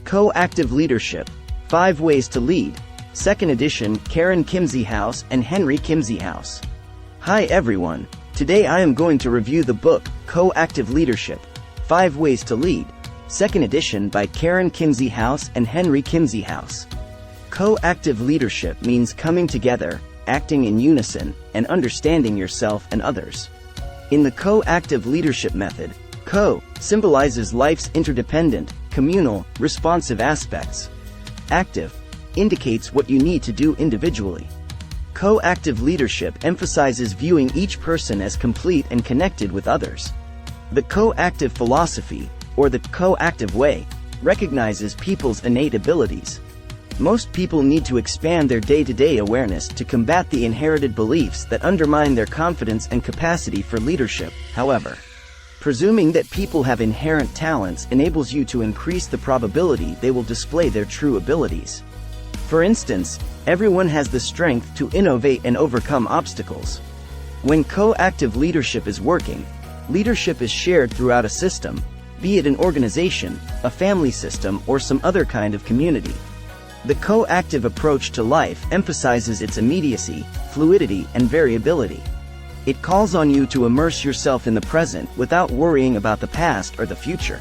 Co-Active Leadership, 5 Ways to Lead, 2nd edition, Karen Kimsey-House and Henry Kimsey-House. Hi everyone, today I am going to review the book, Co-Active Leadership, 5 Ways to Lead, 2nd edition by Karen Kimsey-House and Henry Kimsey-House. Co-active leadership means coming together, acting in unison, and understanding yourself and others. In the co-active leadership method, co symbolizes life's interdependent, communal, responsive aspects. Active indicates what you need to do individually. Co-active leadership emphasizes viewing each person as complete and connected with others. The co-active philosophy, or the co-active way, recognizes people's innate abilities. Most people need to expand their day-to-day awareness to combat the inherited beliefs that undermine their confidence and capacity for leadership. However, presuming that people have inherent talents enables you to increase the probability they will display their true abilities. For instance, everyone has the strength to innovate and overcome obstacles. When co-active leadership is working, leadership is shared throughout a system, be it an organization, a family system, or some other kind of community. The co-active approach to life emphasizes its immediacy, fluidity, and variability. It calls on you to immerse yourself in the present without worrying about the past or the future.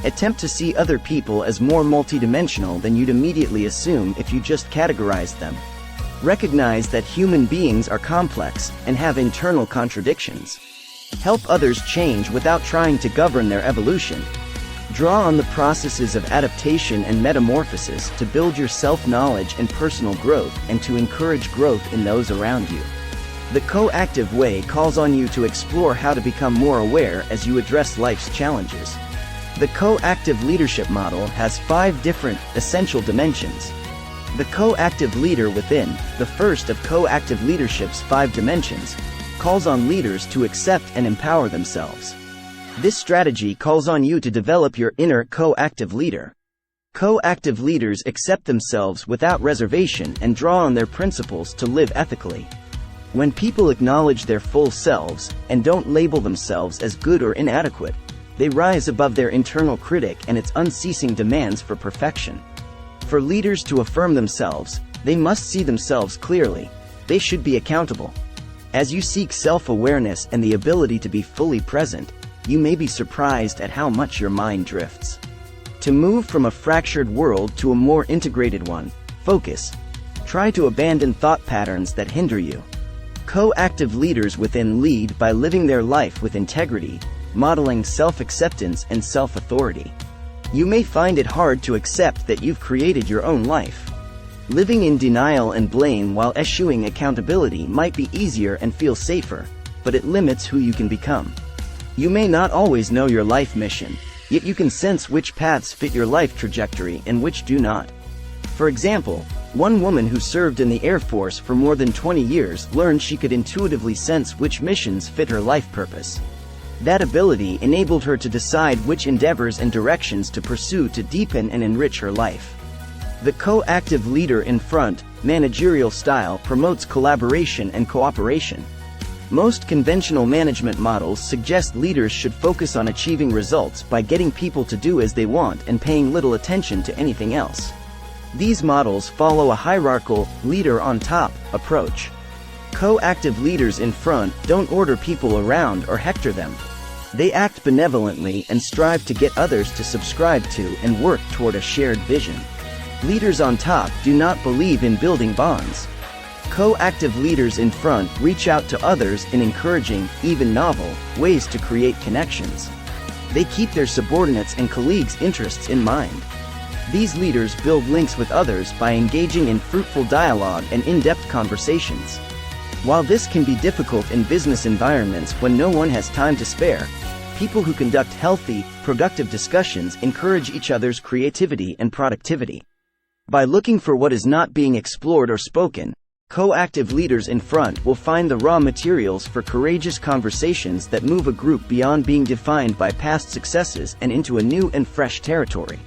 Attempt to see other people as more multidimensional than you'd immediately assume if you just categorized them. Recognize that human beings are complex and have internal contradictions. Help others change without trying to govern their evolution. Draw on the processes of adaptation and metamorphosis to build your self-knowledge and personal growth and to encourage growth in those around you. The co-active way calls on you to explore how to become more aware as you address life's challenges. The co-active leadership model has 5 different, essential dimensions. The co-active leader within, the first of co-active leadership's 5 dimensions, calls on leaders to accept and empower themselves. This strategy calls on you to develop your inner co-active leader. Co-active leaders accept themselves without reservation and draw on their principles to live ethically. When people acknowledge their full selves, and don't label themselves as good or inadequate, they rise above their internal critic and its unceasing demands for perfection. For leaders to affirm themselves, they must see themselves clearly. They should be accountable. As you seek self-awareness and the ability to be fully present, you may be surprised at how much your mind drifts. To move from a fractured world to a more integrated one, focus. Try to abandon thought patterns that hinder you. Co-active leaders within lead by living their life with integrity, modeling self-acceptance and self-authority. You may find it hard to accept that you've created your own life. Living in denial and blame while eschewing accountability might be easier and feel safer, but it limits who you can become. You may not always know your life mission, yet you can sense which paths fit your life trajectory and which do not. For example, one woman who served in the Air Force for more than 20 years learned she could intuitively sense which missions fit her life purpose. That ability enabled her to decide which endeavors and directions to pursue to deepen and enrich her life. The co-active leader in front, managerial style promotes collaboration and cooperation. Most conventional management models suggest leaders should focus on achieving results by getting people to do as they want and paying little attention to anything else. These models follow a hierarchical, leader on top, approach. Co-active leaders in front don't order people around or hector them. They act benevolently and strive to get others to subscribe to and work toward a shared vision. Leaders on top do not believe in building bonds. Co-active leaders in front reach out to others in encouraging, even novel, ways to create connections. They keep their subordinates' and colleagues' interests in mind. These leaders build links with others by engaging in fruitful dialogue and in-depth conversations. While this can be difficult in business environments when no one has time to spare, people who conduct healthy, productive discussions encourage each other's creativity and productivity. By looking for what is not being explored or spoken, co-active leaders in front will find the raw materials for courageous conversations that move a group beyond being defined by past successes and into a new and fresh territory.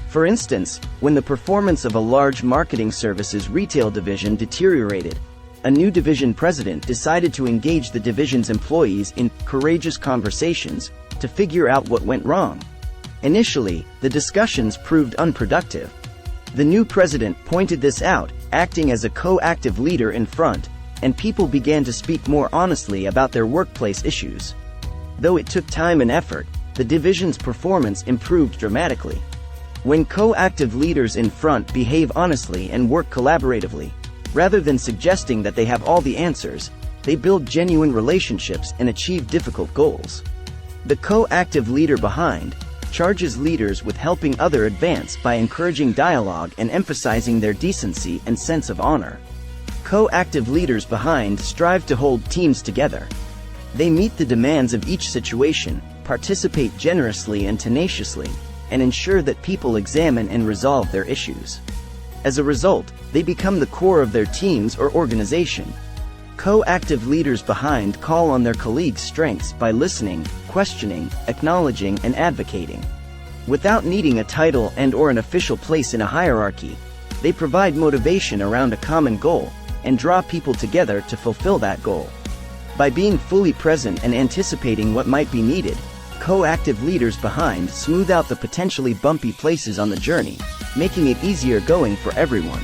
For instance, when the performance of a large marketing services retail division deteriorated, a new division president decided to engage the division's employees in courageous conversations to figure out what went wrong. Initially, the discussions proved unproductive. The new president pointed this out, acting as a co-active leader in front, and people began to speak more honestly about their workplace issues. Though it took time and effort, the division's performance improved dramatically. When co-active leaders in front behave honestly and work collaboratively, rather than suggesting that they have all the answers, they build genuine relationships and achieve difficult goals. The co-active leader behind charges leaders with helping others advance by encouraging dialogue and emphasizing their decency and sense of honor. Co-active leaders behind strive to hold teams together. They meet the demands of each situation, participate generously and tenaciously, and ensure that people examine and resolve their issues. As a result, they become the core of their teams or organization. Co-active leaders behind call on their colleagues' strengths by listening, questioning, acknowledging, and advocating. Without needing a title and/or an official place in a hierarchy, they provide motivation around a common goal and draw people together to fulfill that goal. By being fully present and anticipating what might be needed, co-active leaders behind smooth out the potentially bumpy places on the journey, making it easier going for everyone.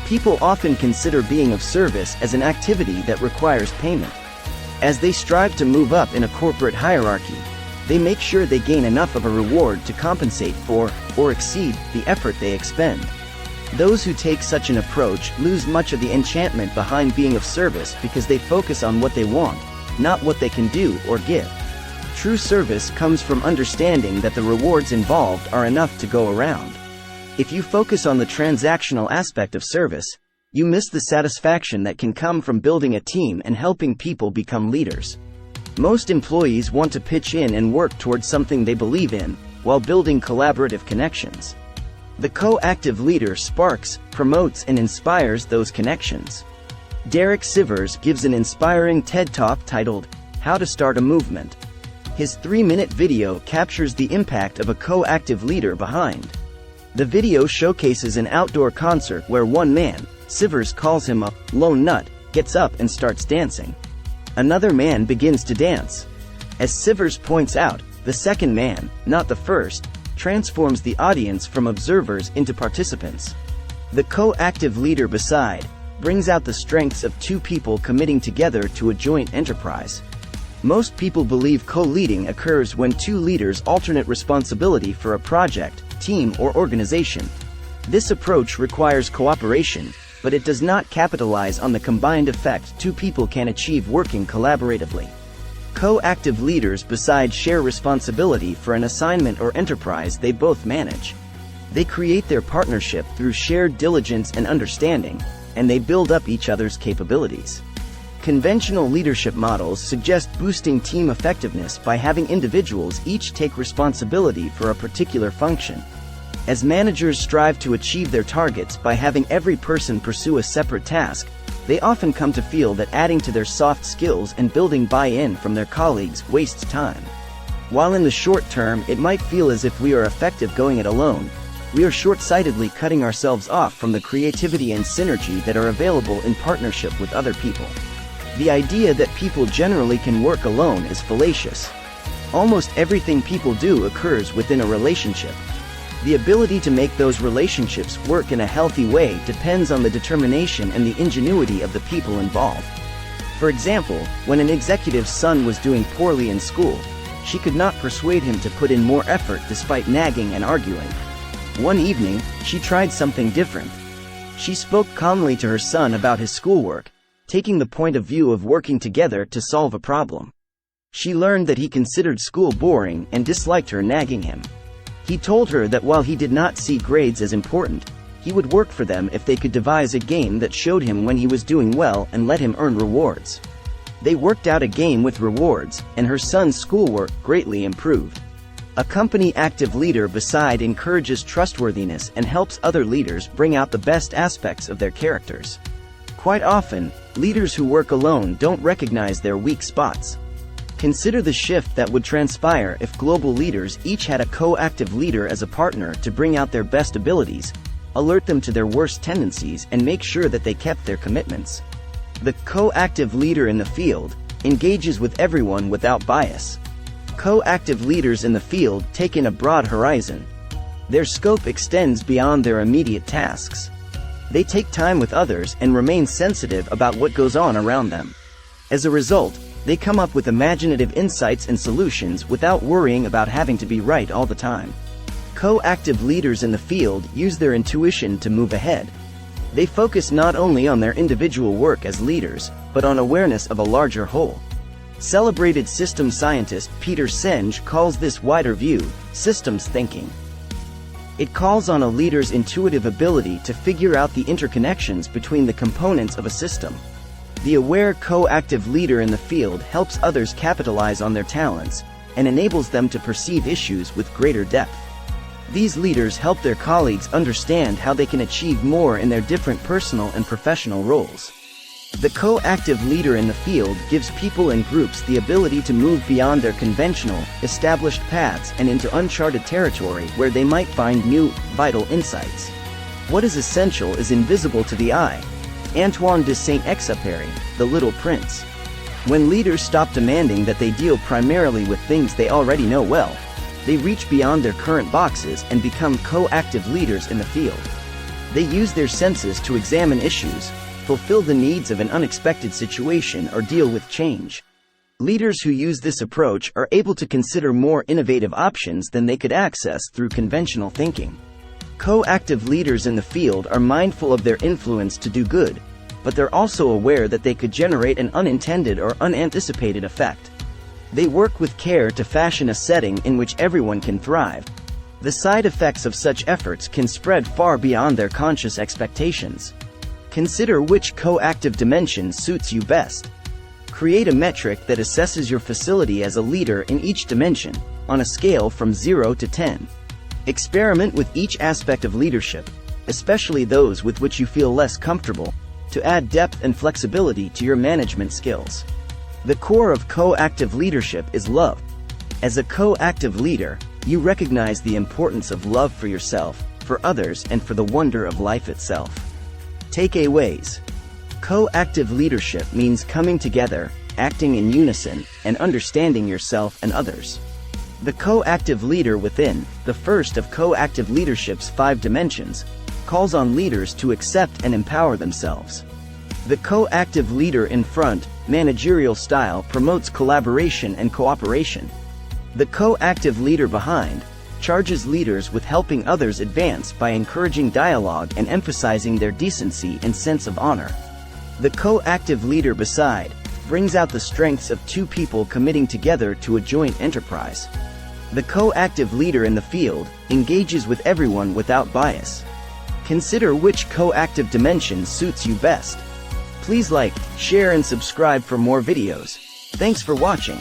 People often consider being of service as an activity that requires payment. As they strive to move up in a corporate hierarchy, they make sure they gain enough of a reward to compensate for, or exceed, the effort they expend. Those who take such an approach lose much of the enchantment behind being of service because they focus on what they want, not what they can do or give. True service comes from understanding that the rewards involved are enough to go around. If you focus on the transactional aspect of service, you miss the satisfaction that can come from building a team and helping people become leaders. Most employees want to pitch in and work towards something they believe in, while building collaborative connections. The co-active leader sparks, promotes, and inspires those connections. Derek Sivers gives an inspiring TED Talk titled, "How to Start a Movement." His 3-minute video captures the impact of a co-active leader behind. The video showcases an outdoor concert where one man, Sivers calls him a lone nut, gets up and starts dancing. Another man begins to dance. As Sivers points out, the second man, not the first, transforms the audience from observers into participants. The co-active leader beside brings out the strengths of two people committing together to a joint enterprise. Most people believe co-leading occurs when two leaders alternate responsibility for a project, team, or organization. This approach requires cooperation, but it does not capitalize on the combined effect two people can achieve working collaboratively. Co-active leaders beside share responsibility for an assignment or enterprise they both manage. They create their partnership through shared diligence and understanding, and they build up each other's capabilities. Conventional leadership models suggest boosting team effectiveness by having individuals each take responsibility for a particular function. As managers strive to achieve their targets by having every person pursue a separate task, they often come to feel that adding to their soft skills and building buy-in from their colleagues wastes time. While in the short term it might feel as if we are effective going it alone, we are short-sightedly cutting ourselves off from the creativity and synergy that are available in partnership with other people. The idea that people generally can work alone is fallacious. Almost everything people do occurs within a relationship. The ability to make those relationships work in a healthy way depends on the determination and the ingenuity of the people involved. For example, when an executive's son was doing poorly in school, she could not persuade him to put in more effort despite nagging and arguing. One evening, she tried something different. She spoke calmly to her son about his schoolwork, taking the point of view of working together to solve a problem. She learned that he considered school boring and disliked her nagging him. He told her that while he did not see grades as important, he would work for them if they could devise a game that showed him when he was doing well and let him earn rewards. They worked out a game with rewards, and her son's schoolwork greatly improved. A company active leader beside encourages trustworthiness and helps other leaders bring out the best aspects of their characters. Quite often, leaders who work alone don't recognize their weak spots. Consider the shift that would transpire if global leaders each had a co-active leader as a partner to bring out their best abilities, alert them to their worst tendencies, and make sure that they kept their commitments. The co-active leader in the field engages with everyone without bias. Co-active leaders in the field take in a broad horizon. Their scope extends beyond their immediate tasks. They take time with others and remain sensitive about what goes on around them. As a result, they come up with imaginative insights and solutions without worrying about having to be right all the time. Co-active leaders in the field use their intuition to move ahead. They focus not only on their individual work as leaders, but on awareness of a larger whole. Celebrated systems scientist Peter Senge calls this wider view systems thinking. It calls on a leader's intuitive ability to figure out the interconnections between the components of a system. The aware co-active leader in the field helps others capitalize on their talents, and enables them to perceive issues with greater depth. These leaders help their colleagues understand how they can achieve more in their different personal and professional roles. The co-active leader in the field gives people and groups the ability to move beyond their conventional, established paths and into uncharted territory where they might find new, vital insights. What is essential is invisible to the eye. Antoine de Saint-Exupéry, The Little Prince. When leaders stop demanding that they deal primarily with things they already know well, they reach beyond their current boxes and become co-active leaders in the field. They use their senses to examine issues, fulfill the needs of an unexpected situation or deal with change. Leaders who use this approach are able to consider more innovative options than they could access through conventional thinking. Co-active leaders in the field are mindful of their influence to do good, but they're also aware that they could generate an unintended or unanticipated effect. They work with care to fashion a setting in which everyone can thrive. The side effects of such efforts can spread far beyond their conscious expectations. Consider which co-active dimension suits you best. Create a metric that assesses your facility as a leader in each dimension, on a scale from 0 to 10. Experiment with each aspect of leadership, especially those with which you feel less comfortable, to add depth and flexibility to your management skills. The core of co-active leadership is love. As a co-active leader, you recognize the importance of love for yourself, for others, and for the wonder of life itself. Takeaways. Co-active leadership means coming together, acting in unison, and understanding yourself and others. The co-active leader within, the first of co-active leadership's 5 dimensions, calls on leaders to accept and empower themselves. The co-active leader in front, managerial style, promotes collaboration and cooperation. The co-active leader behind charges leaders with helping others advance by encouraging dialogue and emphasizing their decency and sense of honor. The co-active leader beside brings out the strengths of 2 people committing together to a joint enterprise. The co-active leader in the field engages with everyone without bias. Consider which co-active dimension suits you best. Please like, share and subscribe for more videos. Thanks for watching.